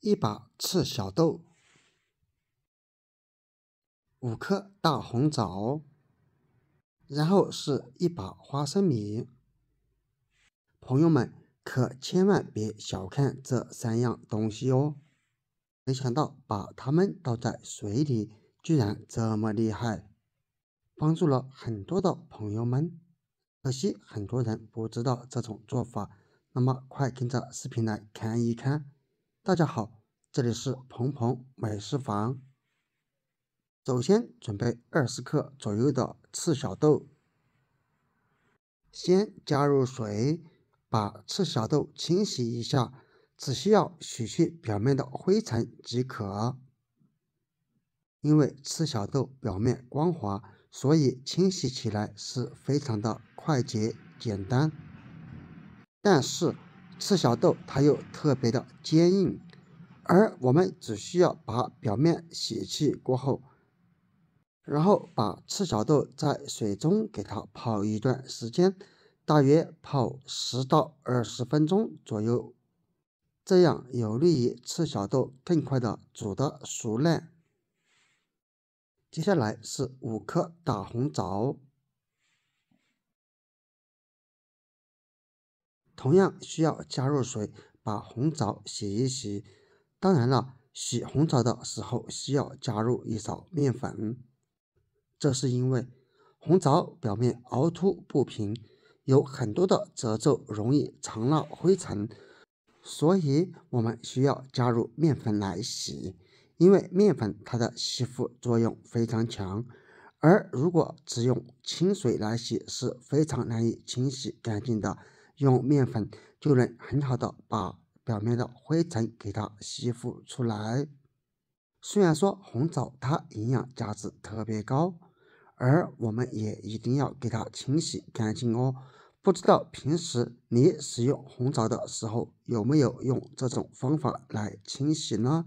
一把赤小豆，5顆大紅棗，然後是一把花生米。朋友們可千萬別小看這3樣東西哦！沒想到把它們倒在水裡，居然這麼厲害，幫助了很多的朋友們。可惜很多人不知道這種做法，那麼快跟着視頻來看一看。大家好，這裡是鵬鵬美食房。首先準備20克左右的赤小豆，先加入水，把赤小豆清洗一下，只需要洗去表面的灰塵即可。因為赤小豆表面光滑，所以清洗起來是非常的快捷簡單。但是赤小豆它又特別的坚硬，而我們只需要把表面洗去過後，然後把赤小豆在水中給它泡一段時間，大約泡10到20分鐘左右，這樣有利於赤小豆更快的煮得熟爛。接下來是5顆大紅棗，同樣需要加入水，把紅棗洗一洗。當然了，洗紅棗的時候需要加入一勺麵粉，這是因為紅棗表面凹凸不平，有很多的褶皺，容易藏纳灰塵，所以我們需要加入麵粉來洗。因為麵粉它的吸附作用非常強，而如果只用清水來洗是非常難以清洗乾淨的，用麵粉就能很好的把表面的灰塵給它吸附出來。雖然說紅棗它營養價值特別高，而我們也一定要給它清洗乾淨哦。不知道平時你使用紅棗的時候有沒有用這種方法來清洗呢？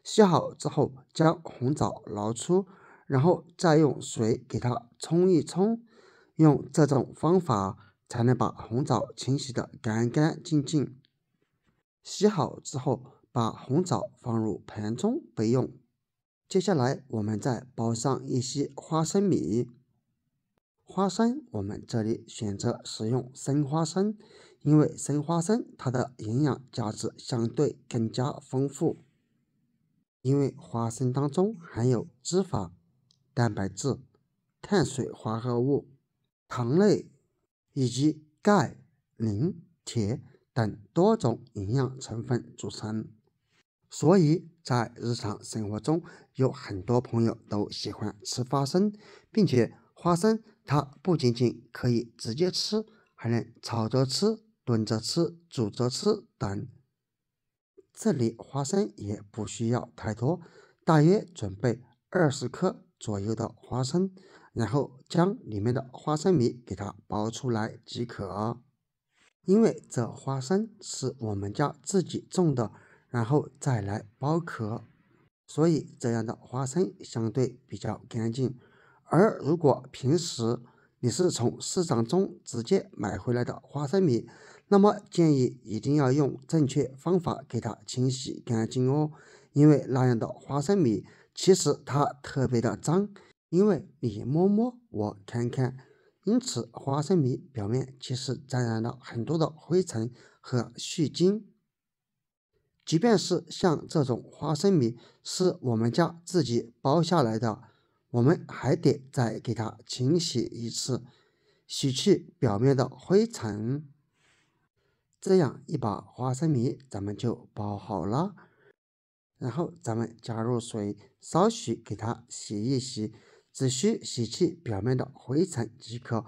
洗好之後，將紅棗撈出，然後再用水給它沖一沖，用這種方法才能把紅棗清洗得乾乾淨淨。洗好之後，把紅棗放入盤中備用。接下來，我們再包上一些花生米。花生我們這裡選擇使用生花生，因為生花生它的營養價值相對更加豐富。因為花生當中含有脂肪、蛋白質、碳水化合物、糖類以及鈣、磷、鐵等多種營養成分組成，所以在日常生活中有很多朋友都喜歡吃花生，並且花生它不僅僅可以直接吃，還能炒着吃、燉着吃、煮着吃等。這裡花生也不需要太多，大約準備20克左右的花生，然後將裡面的花生米給它剝出來即可。因為這花生是我們家自己種的，然後再來剝殼，所以這樣的花生相對比較乾淨。而如果平時你是從市場中直接買回來的花生米，那麼建議一定要用正確方法給它清洗乾淨哦。因為那樣的花生米其實它特別的髒，因為你摸摸我看看，因此花生米表面其實沾染了很多的灰塵和細菌。即便是像這種花生米是我們家自己包下來的，我們還得再給它清洗一次，洗去表面的灰塵。這樣一把花生米咱們就包好了，然後咱們加入水，稍許給它洗一洗，只需洗去表面的灰塵即可。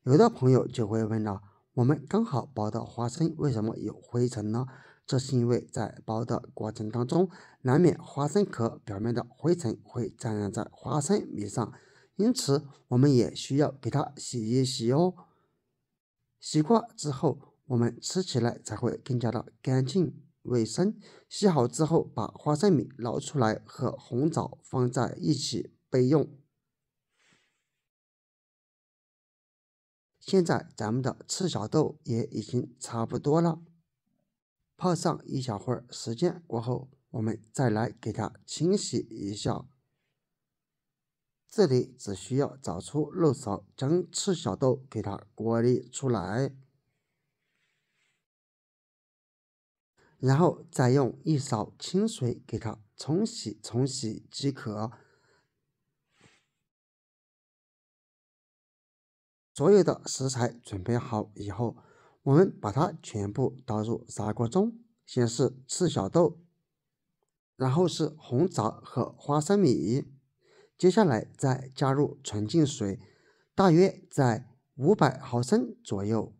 有的朋友就會問了，我們剛好包的花生為什麼有灰塵呢？這是因為在包的過程當中，難免花生殼表面的灰塵會沾染在花生米上，因此我們也需要給它洗一洗哦。洗過之後，我們吃起來才會更加的乾淨衛生。洗好之後，把花生米撈出來和紅棗放在一起備用。現在咱們的赤小豆也已經差不多了，泡上一小會兒時間過後，我們再來給它清洗一下。這裡只需要找出漏勺，將赤小豆給它過濾出來，然後再用一勺清水給它沖洗即可。所有的食材準備好以後，我們把它全部倒入砂鍋中，先是赤小豆，然後是紅棗和花生米，接下來再加入純淨水，大約在500毫升左右。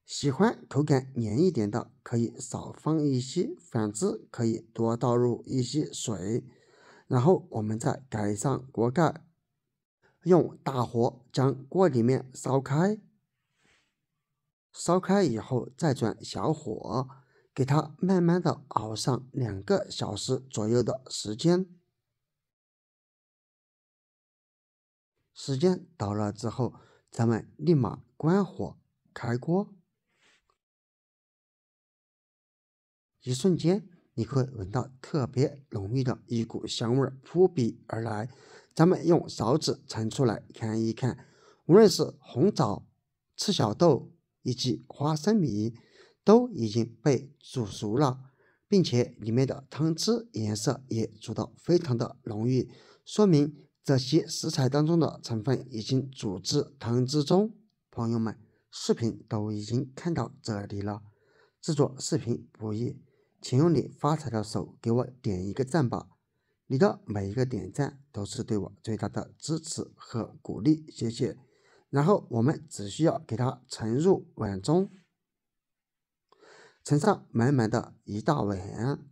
喜歡口感黏一點的可以少放一些，反之可以多倒入一些水，然後我們再蓋上鍋蓋，用大火將鍋裡面燒開，燒開以後再轉小火，給它慢慢的熬上2個小時左右的時間。时間到了之後，咱們立馬關火開鍋。一瞬間，你會聞到特別濃郁的一股香味撲鼻而來。咱們用勺子盛出來看一看，無論是紅棗、赤小豆以及花生米，都已經被煮熟了，並且裡面的湯汁顏色也煮得非常的濃郁，說明這些食材當中的成分已經煮至湯汁中。朋友們，視頻都已經看到這裡了，製作視頻不易，請用你發財的手給我點一個讚吧，你的每一個點讚都是對我最大的支持和鼓勵，謝謝。然後我們只需要給它盛入碗中，盛上滿滿的一大碗，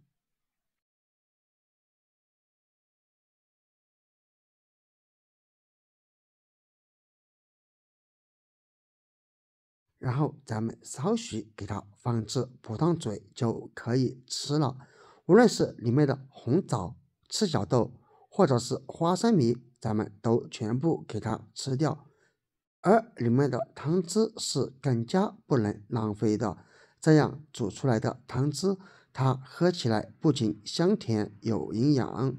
然後咱們稍許給它放置不燙嘴就可以吃了。無論是裡面的紅棗、赤小豆或者是花生米，咱們都全部給它吃掉，而裡面的湯汁是更加不能浪費的。這樣煮出來的湯汁，它喝起來不僅香甜有營養，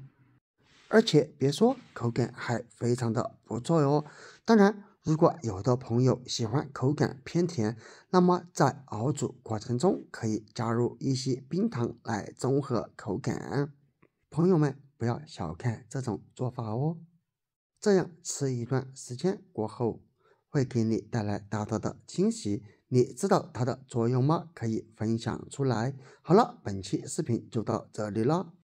而且別說口感還非常的不錯喲。當然，如果有的朋友喜歡口感偏甜，那麼在熬煮過程中可以加入一些冰糖來中和口感。朋友們不要小看這種做法哦，這樣吃一段時間過後，會給你帶來大大的驚喜。你知道它的作用嗎？可以分享出來。好了，本期視頻就到這裡了。